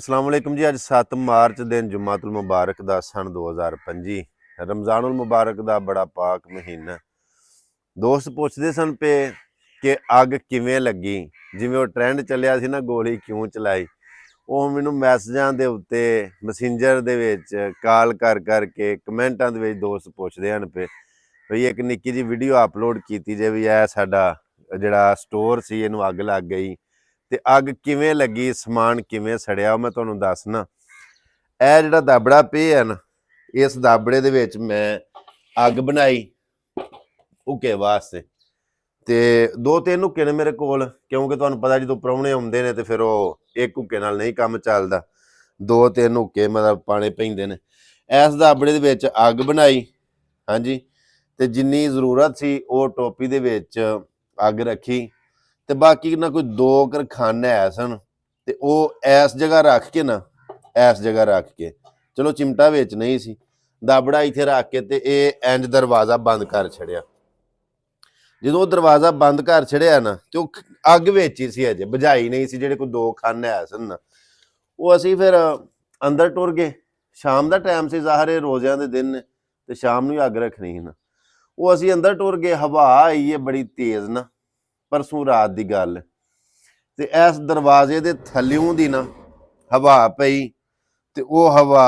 अस्सलाम वालेकुम जी। अज 7 मार्च दिन जुम्मातुल मुबारक का सन 2025 रमज़ानुल मुबारक का बड़ा पाक महीना। दोस्त पूछते सन पे कि अग किवें लगी, जिवें वो ट्रेंड चलिया सी ना गोली क्यों चलाई। वो मैनू मैसेजां दे उत्ते मैसेंजर दे विच कॉल कर करके कमेंटां दे विच दोस्त पुछदे हन पे बई एक निक्की जी वीडियो अपलोड कीती जे भी है साडा जिहड़ा स्टोर सी इहनूं अग लग गई ਤੇ ਅੱਗ ਕਿਵੇਂ ਲੱਗੀ, ਸਮਾਨ ਕਿਵੇਂ ਸੜਿਆ, ਮੈਂ ਤੁਹਾਨੂੰ ਦੱਸਣਾ। ਇਹ ਜਿਹੜਾ ਦਾਬੜਾ ਪਿਆ ਹੈ ਨਾ, ਇਸ ਦਾਬੜੇ ਦੇ ਵਿੱਚ ਮੈਂ ਅੱਗ ਬਣਾਈ ਹੁੱਕੇ ਵਾਸਤੇ। ਤੇ 2-3 ਹੁੱਕੇ ਨੇ ਮੇਰੇ ਕੋਲ, ਕਿਉਂਕਿ ਤੁਹਾਨੂੰ ਪਤਾ ਜਦੋਂ ਪ੍ਰਾਹੁਣੇ ਆਉਂਦੇ ਨੇ ਤੇ ਫਿਰ ਉਹ ਇੱਕ ਹੁੱਕੇ ਨਾਲ ਨਹੀਂ ਕੰਮ ਚੱਲਦਾ, 2-3 ਹੁੱਕੇ ਮਤਲਬ ਪਾਣੇ ਪੈਂਦੇ ਨੇ। ਇਸ ਦਾਬੜੇ ਦੇ ਵਿੱਚ ਅੱਗ ਬਣਾਈ, ਹਾਂਜੀ। ਤੇ ਜਿੰਨੀ ਜ਼ਰੂਰਤ ਸੀ ਉਹ ਟੋਪੀ ਦੇ ਵਿੱਚ ਅੱਗ ਰੱਖੀ ਤੇ ਬਾਕੀ ਨਾ ਕੋਈ 2 ਕਰਖਾਨੇ ਹੈ ਸਨ ਤੇ ਉਹ ਇਸ ਜਗ੍ਹਾ ਰੱਖ ਕੇ ਨਾ, ਇਸ ਜਗ੍ਹਾ ਰੱਖ ਕੇ, ਚਲੋ ਚਿਮਟਾ ਵਿੱਚ ਨਹੀਂ ਸੀ, ਦਾਬੜਾ ਇੱਥੇ ਰੱਖ ਕੇ ਤੇ ਇਹ ਇੰਜ ਦਰਵਾਜ਼ਾ ਬੰਦ ਕਰ ਛੜਿਆ। ਜਦੋਂ ਦਰਵਾਜ਼ਾ ਬੰਦ ਕਰ ਛੜਿਆ ਨਾ ਤੇ ਉਹ ਅੱਗ ਵਿੱਚ ਹੀ ਸੀ, ਅਜੇ ਬੁਝਾਈ ਨਹੀਂ ਸੀ। ਜਿਹੜੇ ਕੋਈ 2 ਖਾਨੇ ਹੈ ਸਨ ਨਾ, ਉਹ ਅਸੀਂ ਫਿਰ ਅੰਦਰ ਟੁਰ ਗਏ। ਸ਼ਾਮ ਦਾ ਟਾਈਮ ਸੀ, ਜ਼ਾਹਰ ਰੋਜ਼ਿਆਂ ਦੇ ਦਿਨ ਨੇ ਤੇ ਸ਼ਾਮ ਨੂੰ ਹੀ ਅੱਗ ਰੱਖਣੀ ਸੀ ਨਾ। ਉਹ ਅਸੀਂ ਅੰਦਰ ਟੁਰ ਗਏ, ਹਵਾ ਆਈ ਹੈ ਬੜੀ ਤੇਜ਼ ਨਾ, परसों रात की गल। तो इस दरवाजे के थल्यों की ना हवा पई, तो वह हवा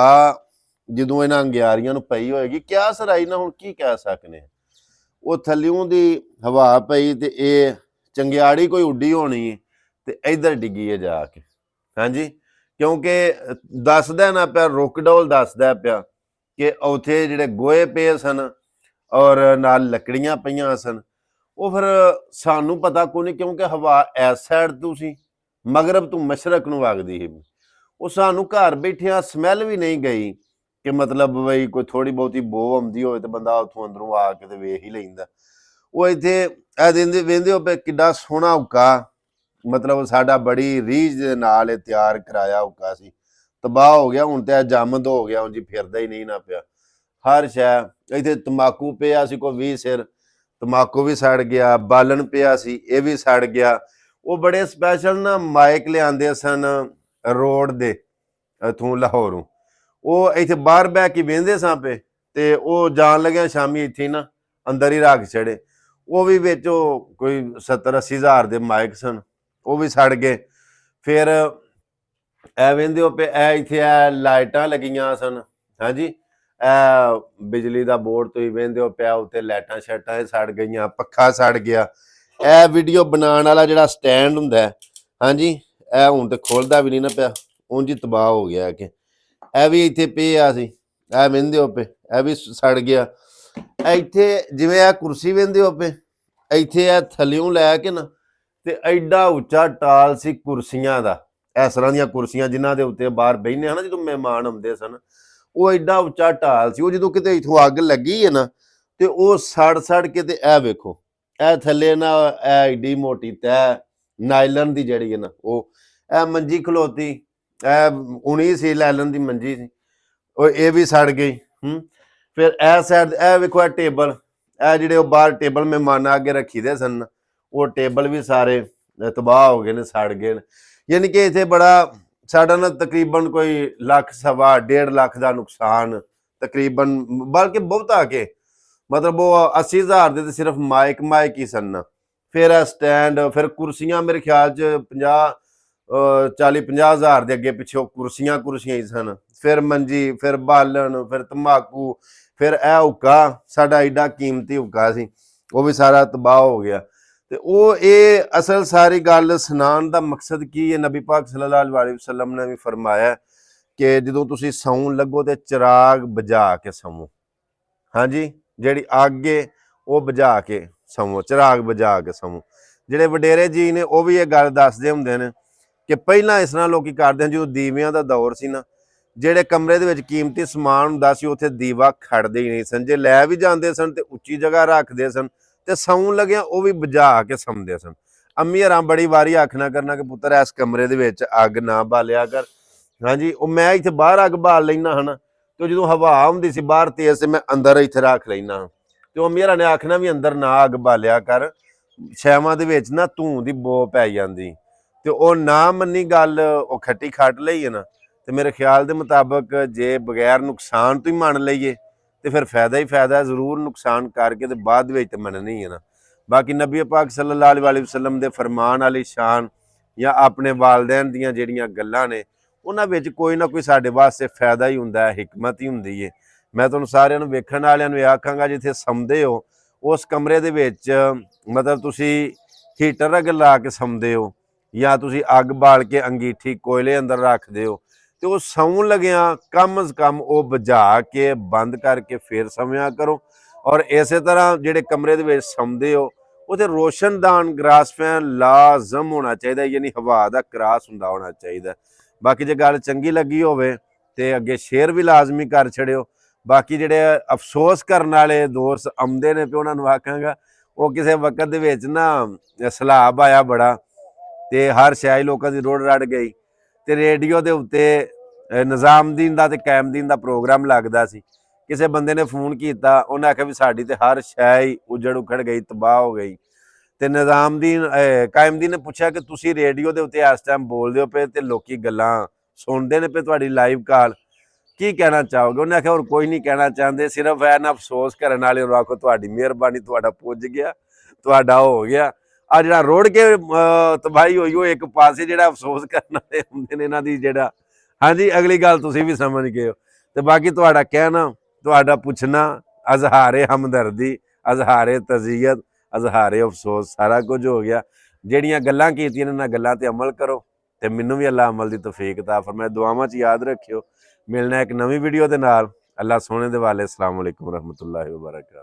जो इन्होंने अंग्यारियां पई होएगी, क्या सराई ना, हुण की कह सकने। वो थल्यों की हवा पई तो ये चंगियाड़ी कोई उड्डी होनी तो इधर डिगी है जाके, हाँ जी। क्योंकि दसदा ना पिया, रुकडोल दसदा पिया कि उत्थे जिहड़े गोहे पे सन और नाल लकड़ियां पईयां सन। वो फिर सानू पता को नहीं, क्योंकि हवा इस साइड तो सी, मगरब तो मशरक नूं वगदी ही। वो सानू घर बैठिया स्मैल भी नहीं गई कि मतलब बई कोई थोड़ी बहुती बो आउंदी होवे ते बंदा उत्थों अंदरों आके ते वेख ही लैंदा। वो इत्थे वेंदे हो पे किड्डा सोहना हुक्का, मतलब साडा बड़ी रीझ दे नाल तैयार कराया हुक्का सी, तबाह हो गया। हुण ते जमद हो गया, उंज फिरदा ही नहीं ना पिया। हर शै इत्थे तंबाकू पिया सी, कोई 20 सिर तंबाकू भी सड़ गया, बालन पिया सी ये भी सड़ गया। वो बड़े स्पैशल ना माइक लिआंदे सन रोड दे इत्थों लाहौरों, वो इत्थे बाहर बह के वेंदे सां पे ते वो जान लग्या शामी इत्थे ना अंदर ही रख छड़े। वो भी विच कोई 70-80 हज़ार दे माइक सन, वो भी सड़ गए। फिर ए वेंदे हो पे इत्थे लाइटां लगियां सन, हाँ जी। बिजली का बोर्ड तो ही वेंदे हो पिया, उत्ते लाइटां शाइटां सड़ गई, पक्खा सड़ गया। ए वीडियो बनाने वाला जिहड़ा स्टैंड हुंदा है, हाँ जी, ए हुण ते खुलदा भी नहीं ना पिया, उंज ही तबाह हो गया कि ए भी इत्थे पिया सी, ए वेंदे हो पे ए भी सड़ गया। इत्थे जिवें ए कुर्सी वेंदे हो पे, इत्थे ए थल्लियों लैके ना ते एडा उच्चा टाल सी कुर्सियां दा, इस तरह दीयां कुर्सियां जिन्हां दे उत्ते बाहर बहिने हन जदों मेहमान आउंदे सन। वो एडा उच्चा ढाल सी, वो जो किते इत्थों अग लगी है ना तो वो सड़ के ते ए वेखो ए थल्ले ना एडी मोटी तैह नायलन दी जड़ी है ना, वो ए मंजी खलोती, ए उनी सी नायलन दी मंजी सी, और ये भी सड़ गई। फिर ए साइड ए वेखो ए टेबल, ए जिहड़े बाहर टेबल मेहमान अगे रखी दे सन, वो टेबल भी सारे तबाह हो गए ने, सड़ गए। यानी कि इत्थे बड़ा साडा ना तकरीबन कोई लाख सवा 1.5 लाख का नुकसान तकरीबन, बल्कि बहुत आके मतलब वो 80 हज़ार दे सिर्फ माइक ही सन। फिर स्टैंड, फिर कुर्सियां मेरे ख्याल च 40-50 हज़ार के अगे पिछे कुर्सियां ही सन। फिर मंजी, फिर बालन, फिर तंबाकू, फिर ए हुक्का साडा एडा कीमती हुक्का सी, वो भी सारा तबाह हो गया। तो वो ये असल सारी गल सुनाने का मकसद की है, नबी पाक सल्लल्लाहु अलैहि वसल्लम ने भी फरमाया कि जो तुसी सौन लगो तो चिराग बुझा के सवो, हाँ जी, जिहड़ी अग है वो बुझा के सवो, चिराग बुझा के सवो। जिहड़े वडेरे जी ने वो भी ये गल दसदे हुंदे ने कि पहलां इस तरह लोग करदे जो दीवियां दा दौर सी ना, जिहड़े कमरे दे विच कीमती समान हुंदा सी उत्थे दीवा खड़दे ही नहीं सन, जे लै भी जांदे सन ते उच्ची जगह रखदे सन ते सौन लग्या वो भी बुझा के सौंदे सन। अम्मी हरां बड़ी वारी आखना करना कि पुत्तर इस कमरे दे विच अग ना बालिया कर, हाँ जी। वो मैं इत्थे बाहर अग बाल लैना है ना, तो जो हवा हुंदी सी बाहर तेज से मैं अंदर इत्थे रख लैना, तो अम्मी हरां ने आखना भी अंदर ना अग बालिया कर, शैवां दे विच ना धूं दी बो पै जांदी। ते वो ना मन्नी गल, वो खट्टी खट लई है ना, ਤੇ ਮੇਰੇ ਖਿਆਲ ਦੇ ਮੁਤਾਬਕ ਜੇ ਬਗੈਰ ਨੁਕਸਾਨ ਤੋਂ ਹੀ ਮੰਨ ਲਈਏ ਤੇ ਫਿਰ ਫਾਇਦਾ ਹੀ ਫਾਇਦਾ, ਜ਼ਰੂਰ ਨੁਕਸਾਨ ਕਰਕੇ ਤੇ ਬਾਅਦ ਵਿੱਚ ਤੇ ਮੰਨਣੀ ਹੈ ਨਾ। ਬਾਕੀ ਨਬੀ ਪਾਕ ਸੱਲੱਲਾਹੁ ਅਲੈहि ਵਸੱਲਮ ਦੇ ਫਰਮਾਨ ਵਾਲੀ ਸ਼ਾਨ ਜਾਂ ਆਪਣੇ ਵਾਲਦੈਨ ਦੀਆਂ ਜਿਹੜੀਆਂ ਗੱਲਾਂ ਨੇ ਉਹਨਾਂ ਵਿੱਚ ਕੋਈ ਨਾ ਕੋਈ ਸਾਡੇ ਵਾਸਤੇ ਫਾਇਦਾ ਹੀ ਹੁੰਦਾ ਹੈ, ਹਿਕਮਤ ਹੀ ਹੁੰਦੀ ਹੈ। ਮੈਂ ਤੁਹਾਨੂੰ ਸਾਰਿਆਂ ਨੂੰ, ਵੇਖਣ ਵਾਲਿਆਂ ਨੂੰ ਇਹ ਆਖਾਂਗਾ, ਜਿੱਥੇ ਸੌਂਦੇ ਹੋ ਉਸ ਕਮਰੇ ਦੇ ਵਿੱਚ ਮਤਲਬ ਤੁਸੀਂ ਹੀਟਰ ਅੱਗ ਲਾ ਕੇ ਸੌਂਦੇ ਹੋ ਜਾਂ ਤੁਸੀਂ ਅੱਗ ਬਾਲ ਕੇ ਅੰਗੀਠੀ ਕੋਇਲੇ ਅੰਦਰ ਰੱਖਦੇ ਹੋ ਤੇ ਉਹ ਸੌਣ ਲੱਗਿਆਂ ਕਮ ਸੇ ਕਮ ਉਹ ਬੁਝਾ ਕੇ ਬੰਦ ਕਰਕੇ ਫਿਰ ਸੌਂਿਆ ਕਰੋ। ਔਰ ਇਸੇ ਤਰ੍ਹਾਂ ਜਿਹੜੇ ਕਮਰੇ ਦੇ ਵਿੱਚ ਸੌਂਦੇ ਹੋ ਉੱਥੇ ਰੋਸ਼ਨਦਾਨ ਗਰਾਸ ਫੈਨ ਲਾਜ਼ਮ ਹੋਣਾ ਚਾਹੀਦਾ, ਯਾਨੀ ਹਵਾ ਦਾ ਕਰਾਸ ਹੁੰਦਾ ਹੋਣਾ ਚਾਹੀਦਾ। ਬਾਕੀ ਜੇ ਗੱਲ ਚੰਗੀ ਲੱਗੀ ਹੋਵੇ ਤੇ ਅੱਗੇ ਸ਼ੇਅਰ ਵੀ ਲਾਜ਼ਮੀ ਕਰ ਛੜਿਓ। ਬਾਕੀ ਜਿਹੜੇ ਅਫਸੋਸ ਕਰਨ ਵਾਲੇ ਦੋਸਤ ਆਉਂਦੇ ਨੇ ਤੇ ਉਹਨਾਂ ਨੂੰ ਆਖਾਂਗਾ ਉਹ ਕਿਸੇ ਵਕਤ ਦੇ ਵਿੱਚ ਨਾ ਸਲਾਬ ਆਇਆ ਬੜਾ ਤੇ ਹਰ ਸ਼ਾਇ ਲੋਕਾਂ ਦੀ ਰੋੜ ਰੜ ਗਈ ਤੇ ਰੇਡੀਓ ਦੇ ਉੱਤੇ ਨਿਜ਼ਾਮਦੀਨ ਦਾ ਤੇ ਕਾਇਮਦੀਨ ਦਾ ਪ੍ਰੋਗਰਾਮ ਲੱਗਦਾ ਸੀ। ਕਿਸੇ ਬੰਦੇ ਨੇ ਫੋਨ ਕੀਤਾ, ਉਹਨੇ ਆਖਿਆ ਵੀ ਸਾਡੀ ਤੇ ਹਰ ਸ਼ਾਇ ਉਜੜ ਉਖੜ ਗਈ, ਤਬਾਹ ਹੋ ਗਈ। ਤੇ ਨਿਜ਼ਾਮਦੀਨ ਕਾਇਮਦੀਨ ਨੇ ਪੁੱਛਿਆ ਕਿ ਤੁਸੀਂ ਰੇਡੀਓ ਦੇ ਉੱਤੇ ਇਸ ਟਾਈਮ ਬੋਲਦੇ ਹੋ ਪਏ ਤੇ ਲੋਕੀ ਗੱਲਾਂ ਸੁਣਦੇ ਨੇ ਪਏ ਤੁਹਾਡੀ ਲਾਈਵ ਕਾਲ, ਕੀ ਕਹਿਣਾ ਚਾਹੋਗੇ? ਉਹਨੇ ਆਖਿਆ ਹੋਰ ਕੋਈ ਨਹੀਂ ਕਹਿਣਾ ਚਾਹੁੰਦੇ, ਸਿਰਫ ਐ ਨਾ ਅਫਸੋਸ ਕਰਨ ਵਾਲੇ ਨੂੰ ਆਖੋ ਤੁਹਾਡੀ ਮਿਹਰਬਾਨੀ, ਤੁਹਾਡਾ ਪੁੱਜ ਗਿਆ, ਤੁਹਾਡਾ ਹੋ ਗਿਆ। ਆ ਜਿਹੜਾ ਰੋੜ ਕੇ ਤਬਾਹੀ ਹੋਈ ਉਹ ਇੱਕ ਪਾਸੇ, ਜਿਹੜਾ ਅਫਸੋਸ ਕਰਨ ਵਾਲੇ ਹੁੰਦੇ ਨੇ ਇਹਨਾਂ ਦੀ ਜਿਹੜਾ, ਹਾਂਜੀ ਅਗਲੀ ਗੱਲ ਤੁਸੀਂ ਵੀ ਸਮਝ ਗਏ ਹੋ। ਤੇ ਬਾਕੀ ਤੁਹਾਡਾ ਕਹਿਣਾ, ਤੁਹਾਡਾ ਪੁੱਛਣਾ, ਅਜ਼ਹਾਰੇ ਹਮਦਰਦੀ, ਅਜ਼ਹਾਰੇ ਤਜ਼ੀਅਤ, ਅਜ਼ਹਾਰੇ ਅਫਸੋਸ, ਸਾਰਾ ਕੁਝ ਹੋ ਗਿਆ। ਜਿਹੜੀਆਂ ਗੱਲਾਂ ਕੀਤੀਆਂ ਇਹਨਾਂ ਗੱਲਾਂ ਤੇ ਅਮਲ ਕਰੋ ਤੇ ਮੈਨੂੰ ਵੀ ਅੱਲਾ ਅਮਲ ਦੀ ਤੌਫੀਕ ਅਤਾ ਫਰਮਾਏ। ਦੁਆਵਾਂ 'ਚ ਯਾਦ ਰੱਖਿਓ। ਮਿਲਣਾ ਇੱਕ ਨਵੀਂ ਵੀਡੀਓ ਦੇ ਨਾਲ। ਅੱਲਾ ਸੋਹਣੇ ਦੇ ਵਾਲੇ। ਅਸਲਾਮ ਵਾਲੇਕੁਮ ਰਹਿਮਤੁல்லாਹਿ ਵਬਰਕਾਤੁਹੂ।